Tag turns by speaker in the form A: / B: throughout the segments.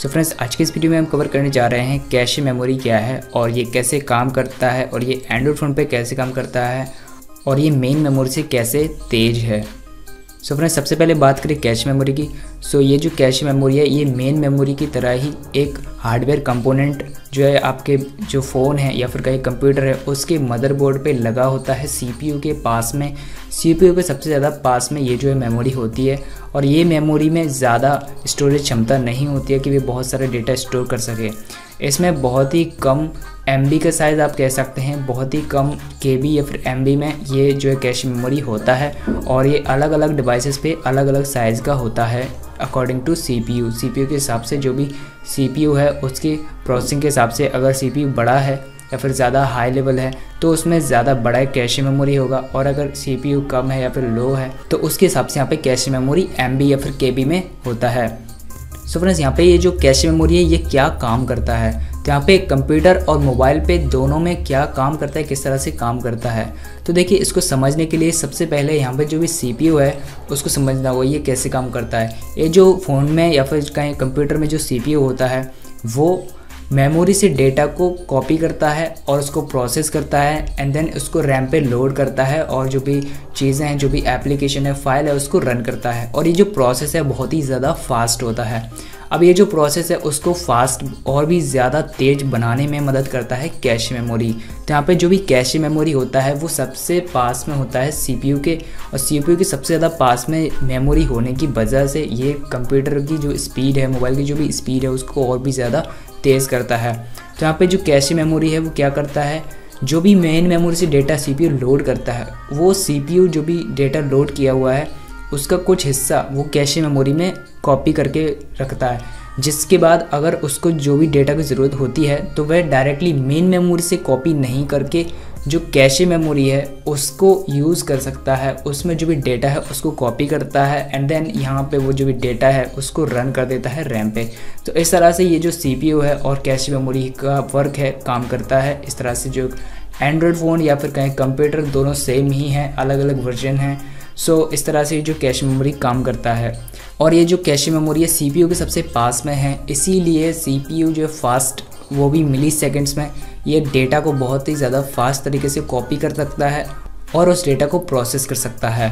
A: So friends, आज के इस वीडियो में हम कवर करने जा रहे हैं कैश मेमोरी क्या है और ये कैसे काम करता है और ये एंड्रॉयड फ़ोन पे कैसे काम करता है और ये मेन मेमोरी से कैसे तेज है। सो फ्रेंड्स, सबसे पहले बात करें कैश मेमोरी की। सो ये जो कैश मेमोरी है ये मेन मेमोरी की तरह ही एक हार्डवेयर कंपोनेंट जो है आपके जो फ़ोन है या फिर कहीं कंप्यूटर है उसके मदरबोर्ड पे लगा होता है सीपीयू के पास में। सीपीयू के सबसे ज़्यादा पास में ये जो है मेमोरी होती है और ये मेमोरी में ज़्यादा स्टोरेज क्षमता नहीं होती है कि वे बहुत सारे डेटा स्टोर कर सके। इसमें बहुत ही कम एमबी का साइज़ आप कह सकते हैं, बहुत ही कम केबी या फिर एमबी में ये जो है कैश मेमोरी होता है और ये अलग अलग डिवाइसेस पे अलग अलग साइज़ का होता है अकॉर्डिंग टू सीपीयू। सीपीयू के हिसाब से जो भी सीपीयू है उसकी प्रोसेसिंग के हिसाब से अगर सीपीयू बड़ा है या फिर ज़्यादा हाई लेवल है तो उसमें ज़्यादा बड़ा कैश मेमोरी होगा और अगर सीपीयू कम है या फिर लो है तो उसके हिसाब से यहाँ पे कैश मेमोरी एमबी या फिर केबी में होता है। सो फ्रेंड्स, यहाँ पे ये जो कैश मेमोरी है ये क्या काम करता है, तो यहाँ पे कंप्यूटर और मोबाइल पे दोनों में क्या काम करता है, किस तरह से काम करता है। तो देखिए, इसको समझने के लिए सबसे पहले यहाँ पे जो भी सीपीयू है उसको समझना होगा ये कैसे काम करता है। ये जो फ़ोन में या फिर कहीं कंप्यूटर में जो सीपीयू होता है वो मेमोरी से डेटा को कॉपी करता है और उसको प्रोसेस करता है एंड देन उसको रैम पे लोड करता है और जो भी चीज़ें हैं, जो भी एप्लीकेशन है, फाइल है, उसको रन करता है। और ये जो प्रोसेस है बहुत ही ज़्यादा फास्ट होता है। अब ये जो प्रोसेस है उसको फास्ट और भी ज़्यादा तेज़ बनाने में मदद करता है कैश मेमोरी। तो यहाँ पे जो भी कैश मेमोरी होता है वो सबसे पास में होता है सीपीयू के और सीपीयू के सबसे ज़्यादा पास में मेमोरी होने की वजह से ये कंप्यूटर की जो स्पीड है, मोबाइल की जो भी स्पीड है उसको और भी ज़्यादा तेज़ करता है। तो यहाँ पे जो कैश मेमोरी है वो क्या करता है, जो भी मेन मेमोरी से डेटा सीपीयू लोड करता है वो सीपीयू जो भी डेटा लोड किया हुआ है उसका कुछ हिस्सा वो कैश मेमोरी में कॉपी करके रखता है, जिसके बाद अगर उसको जो भी डेटा की ज़रूरत होती है तो वह डायरेक्टली मेन मेमोरी से कॉपी नहीं करके जो कैश मेमोरी है उसको यूज़ कर सकता है। उसमें जो भी डेटा है उसको कॉपी करता है एंड देन यहाँ पे वो जो भी डेटा है उसको रन कर देता है रैम पे। तो इस तरह से ये जो सीपीयू है और कैश मेमोरी का वर्क है, काम करता है। इस तरह से जो एंड्रॉयड फ़ोन या फिर कहीं कंप्यूटर दोनों सेम ही हैं, अलग अलग वर्जन हैं। सो इस तरह से जो कैश मेमोरी काम करता है और ये जो कैश मेमोरी है सीपीयू के सबसे पास में है, इसीलिए सीपीयू जो फास्ट वो भी मिली सेकेंड्स में ये डेटा को बहुत ही ज़्यादा फास्ट तरीके से कॉपी कर सकता है और उस डेटा को प्रोसेस कर सकता है।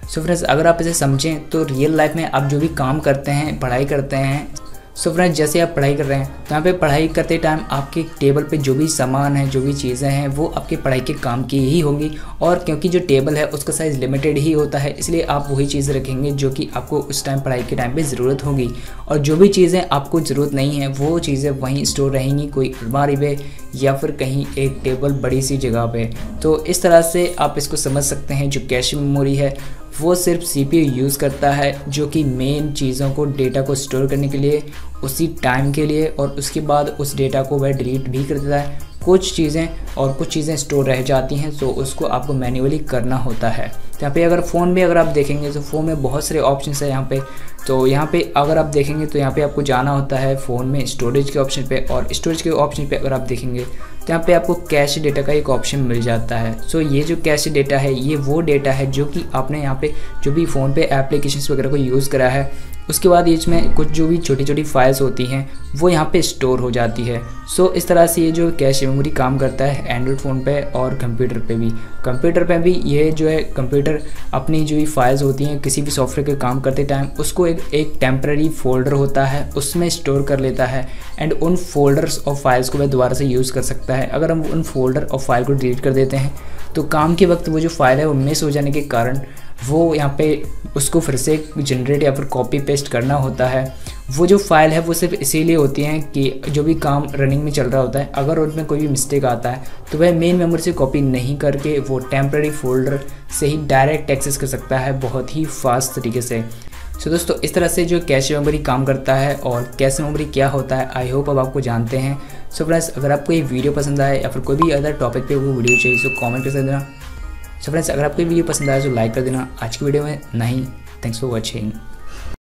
A: सो फ्रेंड्स, अगर आप इसे समझें तो रियल लाइफ में आप जो भी काम करते हैं, पढ़ाई करते हैं, सो फ्रेंड्स जैसे आप पढ़ाई कर रहे हैं तो यहाँ पे पढ़ाई करते टाइम आपके टेबल पे जो भी सामान है, जो भी चीज़ें हैं वो आपके पढ़ाई के काम की ही होंगी और क्योंकि जो टेबल है उसका साइज़ लिमिटेड ही होता है इसलिए आप वही चीज़ें रखेंगे जो कि आपको उस टाइम पढ़ाई के टाइम पे ज़रूरत होगी और जो भी चीज़ें आपको ज़रूरत नहीं है वो चीज़ें वहीं स्टोर रहेंगी, कोई अलमारी पे या फिर कहीं एक टेबल बड़ी सी जगह पे। तो इस तरह से आप इसको समझ सकते हैं। जो कैश मेमोरी है वो सिर्फ सीपीयू यूज़ करता है जो कि मेन चीज़ों को, डेटा को स्टोर करने के लिए, उसी टाइम के लिए, और उसके बाद उस डेटा को वह डिलीट भी कर देता है। कुछ चीज़ें स्टोर रह जाती हैं तो उसको आपको मैन्युअली करना होता है। तो यहाँ पे अगर फ़ोन में अगर आप देखेंगे तो फ़ोन में बहुत सारे ऑप्शंस है यहाँ पे। तो यहाँ पे अगर आप देखेंगे तो यहाँ पे आपको जाना होता है फ़ोन में स्टोरेज के ऑप्शन पे और स्टोरेज के ऑप्शन पे अगर आप देखेंगे तो यहाँ पे आपको कैश डेटा का एक ऑप्शन मिल जाता है। सो ये जो कैश डेटा है ये वो डेटा है जो कि आपने यहाँ पे जो भी फ़ोन पे एप्लीकेशंस वगैरह को यूज़ करा है उसके बाद इसमें कुछ जो भी छोटी छोटी फाइल्स होती हैं वो यहाँ पे स्टोर हो जाती है। सो इस तरह से ये जो कैश मेमोरी काम करता है एंड्रॉयड फ़ोन पे और कंप्यूटर पे भी। कंप्यूटर पे भी ये जो है कंप्यूटर अपनी जो भी फाइल्स होती हैं किसी भी सॉफ्टवेयर के काम करते टाइम उसको एक टेम्पररी फोल्डर होता है उसमें स्टोर कर लेता है एंड उन फोल्डर्स और फाइल्स को वह दोबारा से यूज़ कर सकता है। अगर हम उन फोल्डर और फाइल को डिलीट कर देते हैं तो काम के वक्त वो जो फाइल है वो मिस हो जाने के कारण वो यहाँ पे उसको फिर से जनरेट या फिर कॉपी पेस्ट करना होता है। वो जो फाइल है वो सिर्फ इसीलिए होती हैं कि जो भी काम रनिंग में चल रहा होता है अगर उनमें कोई भी मिस्टेक आता है तो वह मेन मेमोरी से कॉपी नहीं करके वो टेम्पररी फोल्डर से ही डायरेक्ट एक्सेस कर सकता है बहुत ही फास्ट तरीके से। सो दोस्तों, इस तरह से जो कैश मेमोरी काम करता है और कैश मेमोरी क्या होता है आई होप अब आपको जानते हैं। सो फ्रेंड्स, अगर आपको ये वीडियो पसंद आए या फिर कोई भी अदर टॉपिक पे वो वीडियो चाहिए तो कमेंट कर देना। सो फ्रेंड्स, अगर आपको ये वीडियो पसंद आए तो लाइक कर देना। आज की वीडियो में नहीं, थैंक्स फॉर वॉचिंग।